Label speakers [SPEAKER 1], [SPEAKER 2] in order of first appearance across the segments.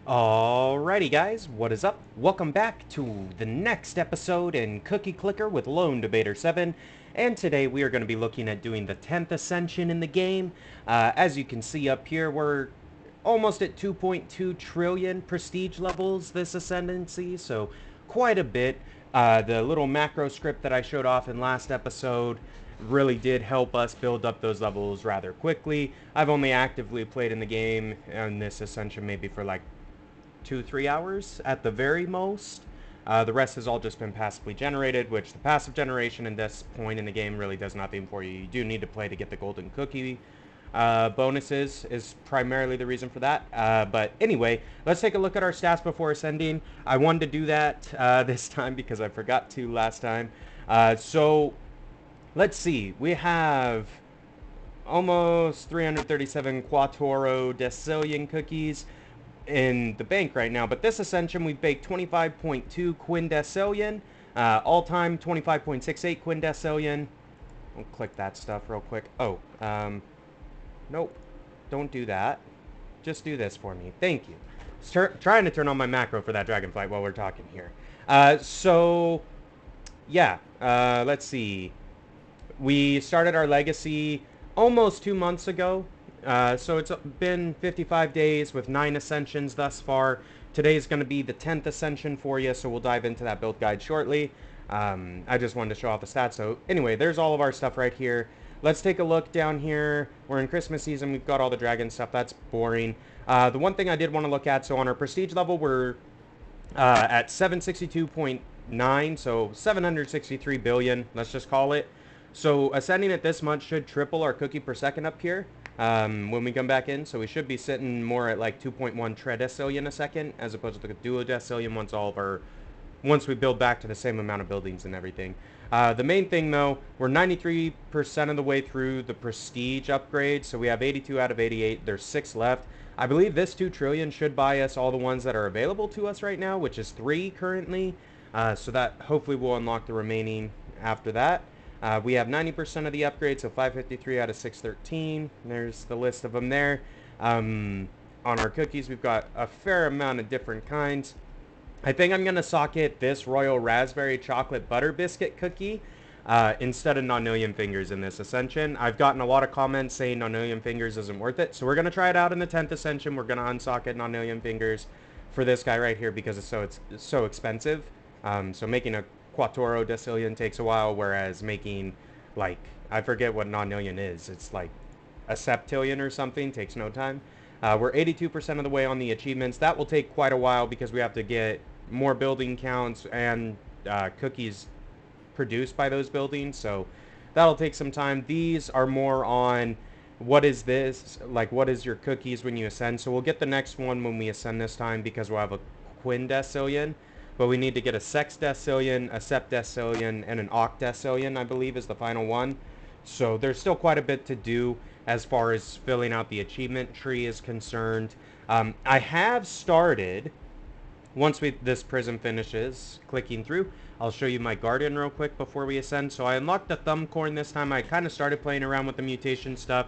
[SPEAKER 1] Alrighty guys, what is up? Welcome back to the next episode in Cookie Clicker with Lone Debater 7, and today we are going to be looking at doing the 10th Ascension in the game. As you can see up here, we're almost at 2.2 trillion prestige levels this Ascendancy, so quite a bit. The little macro script that I showed off in last episode really did help us build up those levels rather quickly. I've only actively played in the game on this Ascension maybe for like 2-3 hours at the very most. The rest has all just been passively generated, which the passive generation in this point in the game really does nothing for you. You do need to play to get the golden cookie bonuses is primarily the reason for that. But anyway, let's take a look at our stats before ascending. I wanted to do that this time because I forgot to last time. So let's see. We have almost 337 Quattro decillion cookies in the bank right now, but this Ascension we've baked 25.2 quindecillion, all-time 25.68 quindecillion. I'll click that stuff real quick. Oh, nope, don't do that. Just do this for me. Thank you. Trying to turn on my macro for that dragonflight while we're talking here. So, yeah, let's see. We started our legacy almost 2 months ago. So it's been 55 days with 9 ascensions thus far. Today is going to be the 10th ascension for you, so we'll dive into that build guide shortly. I just wanted to show off the stats. So anyway, there's all of our stuff right here. Let's take a look down here. We're in Christmas season. We've got all the dragon stuff. That's boring. The one thing I did want to look at, so on our prestige level, we're at 762.9, so 763 billion, let's just call it. So ascending at this much should triple our cookie per second up here when we come back in. So we should be sitting more at like 2.1 tredecillion a second as opposed to the duodecillion once we build back to the same amount of buildings and everything. The main thing though, we're 93% of the way through the prestige upgrade. So we have 82 out of 88. There's 6 left. I believe this 2 trillion should buy us all the ones that are available to us right now, which is 3 currently. So that hopefully will unlock the remaining after that. We have 90% of the upgrades, so 553 out of 613. There's the list of them there. On our cookies, we've got a fair amount of different kinds. I think I'm going to socket this Royal Raspberry Chocolate Butter Biscuit cookie instead of Nonillion Fingers in this Ascension. I've gotten a lot of comments saying Nonillion Fingers isn't worth it, so we're going to try it out in the 10th Ascension. We're going to unsocket Nonillion Fingers for this guy right here because it's so expensive. So making a Quattro decillion takes a while, whereas making, like, I forget what nonillion is. It's like a septillion or something. Takes no time. We're 82% of the way on the achievements. That will take quite a while because we have to get more building counts and cookies produced by those buildings. So that'll take some time. These are more on what is this, like what is your cookies when you ascend. So we'll get the next one when we ascend this time because we'll have a quindecillion. But we need to get a sexdecillion, a septdecillion, and an octdecillion, I believe, is the final one. So there's still quite a bit to do as far as filling out the achievement tree is concerned. I have started, once this prism finishes, clicking through, I'll show you my garden real quick before we ascend. So I unlocked the thumb corn this time. I kind of started playing around with the mutation stuff.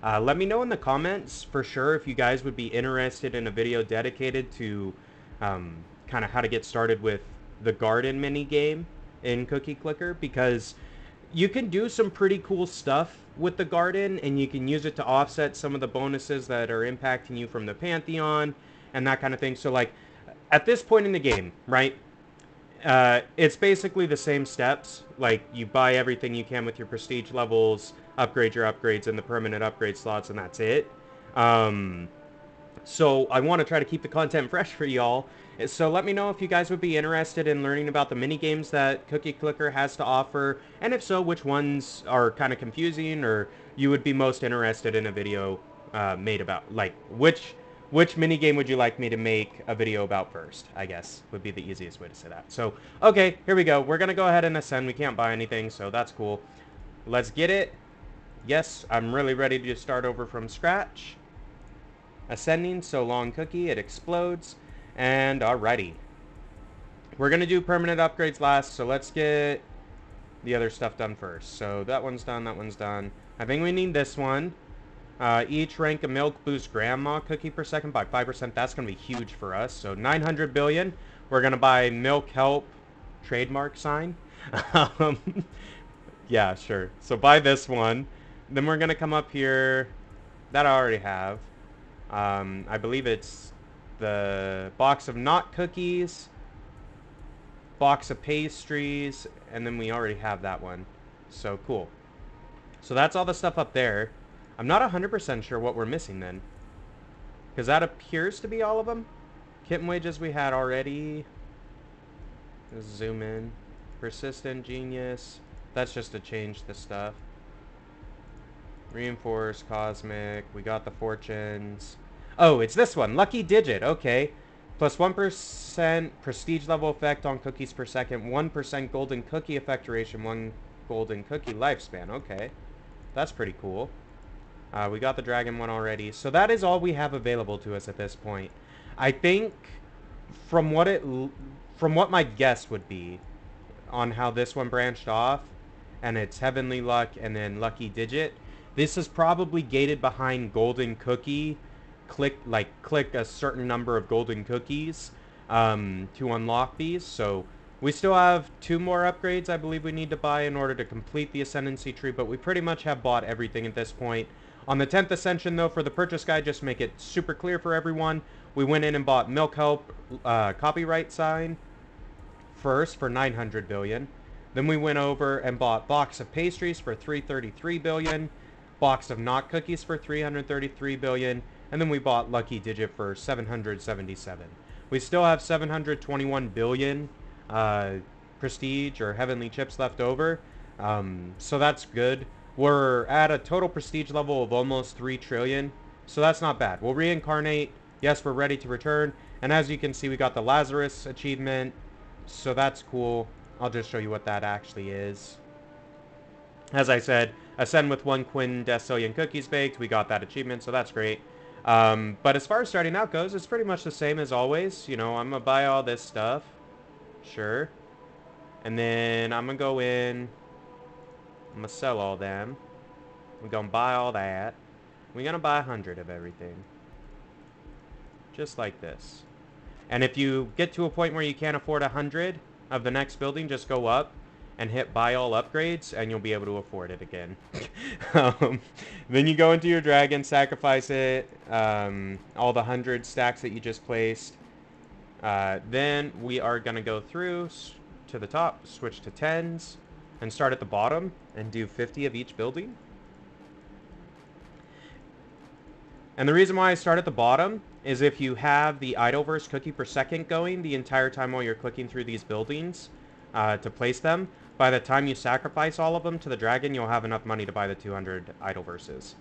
[SPEAKER 1] Let me know in the comments for sure if you guys would be interested in a video dedicated to kind of how to get started with the garden mini game in Cookie Clicker, because you can do some pretty cool stuff with the garden and you can use it to offset some of the bonuses that are impacting you from the Pantheon and that kind of thing. So like at this point in the game, right, it's basically the same steps. Like you buy everything you can with your prestige levels, upgrade your upgrades in the permanent upgrade slots, and that's it. So I want to try to keep the content fresh for y'all. So let me know if you guys would be interested in learning about the mini games that Cookie Clicker has to offer, and if so, which ones are kind of confusing or you would be most interested in a video made about. Like which mini game would you like me to make a video about first, I guess would be the easiest way to say that. So okay, here we go. We're gonna go ahead and ascend. We can't buy anything, so that's cool. Let's get it. Yes, I'm really ready to start over from scratch. Ascending, so long cookie, it explodes. And alrighty. We're going to do permanent upgrades last, so let's get the other stuff done first. So that one's done, that one's done. I think we need this one. Each rank of milk boosts grandma cookie per second by 5%. That's going to be huge for us. So 900 billion. We're going to buy milk help trademark sign. um, yeah, sure. So buy this one. Then we're going to come up here. That I already have. I believe it's the box of not cookies, box of pastries, and then we already have that one. So cool. So that's all the stuff up there. I'm not 100% sure what we're missing then, because that appears to be all of them. Kitten wages we had already. Let's zoom in. Persistent, genius. That's just to change the stuff. Reinforced, cosmic. We got the fortunes. Oh, it's this one. Lucky digit. Okay. Plus 1% prestige level effect on cookies per second. 1% golden cookie effect duration. 1 golden cookie lifespan. Okay. That's pretty cool. We got the dragon one already. So that is all we have available to us at this point. I think from what my guess would be on how this one branched off, and it's Heavenly Luck and then Lucky Digit, this is probably gated behind Golden Cookie. Click a certain number of golden cookies to unlock these. So we still have 2 more upgrades I believe we need to buy in order to complete the Ascendancy tree, but we pretty much have bought everything at this point. On the 10th Ascension, though, for the purchase guide, just to make it super clear for everyone, we went in and bought Milk Help copyright sign first for 900 billion. Then we went over and bought box of pastries for 333 billion, box of not cookies for 333 billion, and then we bought Lucky Digit for 777. We still have 721 billion prestige or heavenly chips left over, so that's good. We're at a total prestige level of almost 3 trillion, so that's not bad. We'll reincarnate. Yes, we're ready to return, and as you can see, we got the Lazarus achievement, so that's cool. I'll just show you what that actually is. As I said, ascend with 1 quindecillion cookies baked. We got that achievement, so that's great. But as far as starting out goes, it's pretty much the same as always. You know, I'm going to buy all this stuff. Sure. And then I'm going to go in. I'm going to sell all them. We're going to buy all that. We're going to buy 100 of everything. Just like this. And if you get to a point where you can't afford 100 of the next building, just go up and hit buy all upgrades, and you'll be able to afford it again. Then you go into your dragon, sacrifice it, all the 100 stacks that you just placed. Then we are going to go through to the top, switch to 10s, and start at the bottom and do 50 of each building. And the reason why I start at the bottom is if you have the Idleverse cookie per second going the entire time while you're clicking through these buildings to place them, by the time you sacrifice all of them to the dragon, you'll have enough money to buy the 200 Idleverses.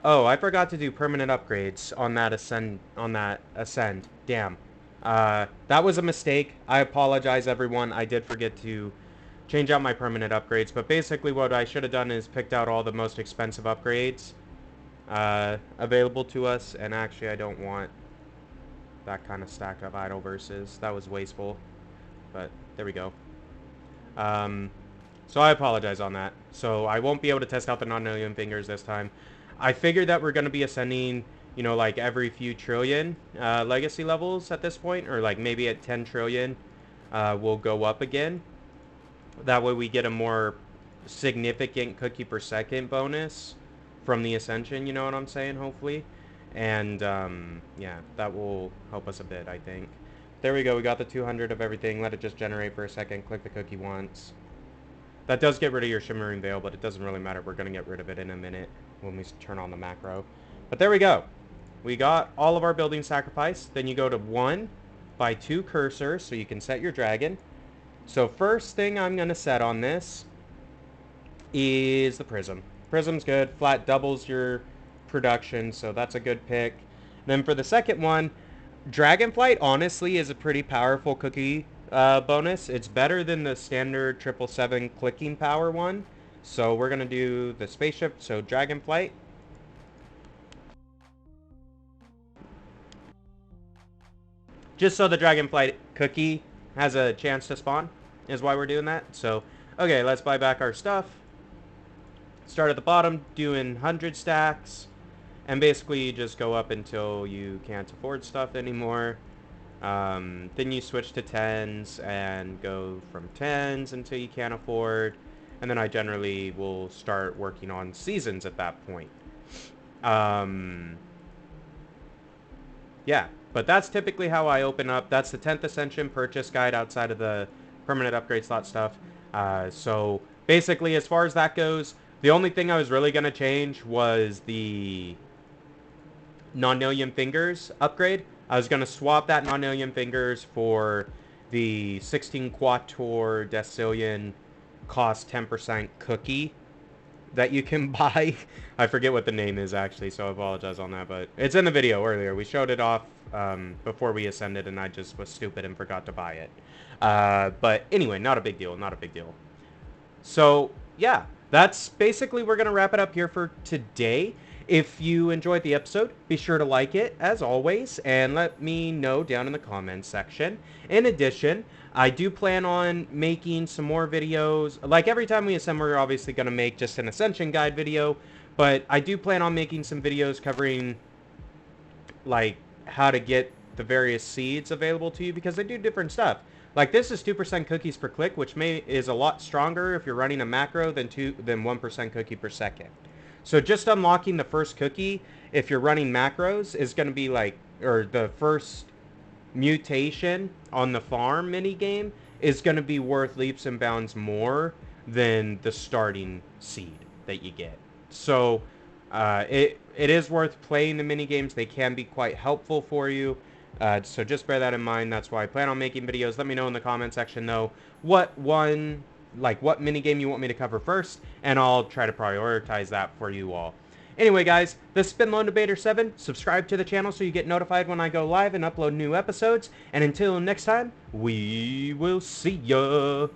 [SPEAKER 1] Oh, I forgot to do permanent upgrades on that ascend. Damn. That was a mistake. I apologize, everyone. I did forget to change out my permanent upgrades, but basically what I should have done is picked out all the most expensive upgrades available to us, and actually I don't want that kind of stack of Idleverses. That was wasteful, but there we go. So I apologize on that. So I won't be able to test out the non-alien fingers this time. I figured that we're going to be ascending, you know, like every few trillion legacy levels at this point, or like maybe at 10 trillion we'll go up again. That way we get a more significant cookie per second bonus from the Ascension, you know what I'm saying, hopefully. And yeah, that will help us a bit, I think. There we go, we got the 200 of everything. Let it just generate for a second. Click the cookie once. That does get rid of your shimmering veil, but it doesn't really matter. We're going to get rid of it in a minute when we turn on the macro. But there we go. We got all of our buildings sacrificed. Then you go to 1, buy 2 cursors so you can set your dragon. So first thing I'm going to set on this is the prism. Prism's good. Flat doubles your production, so that's a good pick. Then for the second one, Dragonflight honestly is a pretty powerful cookie bonus. It's better than the standard 777 clicking power one. So we're going to do the spaceship, so Dragonflight. Just so the Dragonflight cookie has a chance to spawn, is why we're doing that. So, okay, let's buy back our stuff. Start at the bottom, doing 100 stacks, and basically just go up until you can't afford stuff anymore. Then you switch to 10s and go from 10s until you can't afford. And then I generally will start working on seasons at that point. Yeah, but that's typically how I open up. That's the 10th Ascension purchase guide outside of the permanent upgrade slot stuff. So basically, as far as that goes, the only thing I was really going to change was the Nonillion Fingers upgrade. I was going to swap that Nonillion Fingers for the 16 Quator Decillion cost 10% cookie that you can buy. I forget what the name is actually, so I apologize on that, but it's in the video earlier. We showed it off before we ascended, and I just was stupid and forgot to buy it. But anyway, not a big deal, not a big deal. So, yeah, that's basically, we're going to wrap it up here for today. If you enjoyed the episode, be sure to like it, as always, and let me know down in the comments section. In addition, I do plan on making some more videos. Like every time we ascend, we're obviously going to make just an Ascension guide video, but I do plan on making some videos covering, like, how to get the various seeds available to you, because they do different stuff. Like, this is 2% cookies per click, which is a lot stronger if you're running a macro than 1% cookie per second. So just unlocking the first cookie, if you're running macros, is going to be like, or the first mutation on the farm minigame is going to be worth leaps and bounds more than the starting seed that you get. So it is worth playing the minigames. They can be quite helpful for you. So just bear that in mind. That's why I plan on making videos. Let me know in the comment section, though, what minigame you want me to cover first, and I'll try to prioritize that for you all. Anyway, guys, this has been Lone Debater 7. Subscribe to the channel so you get notified when I go live and upload new episodes. And until next time, we will see ya.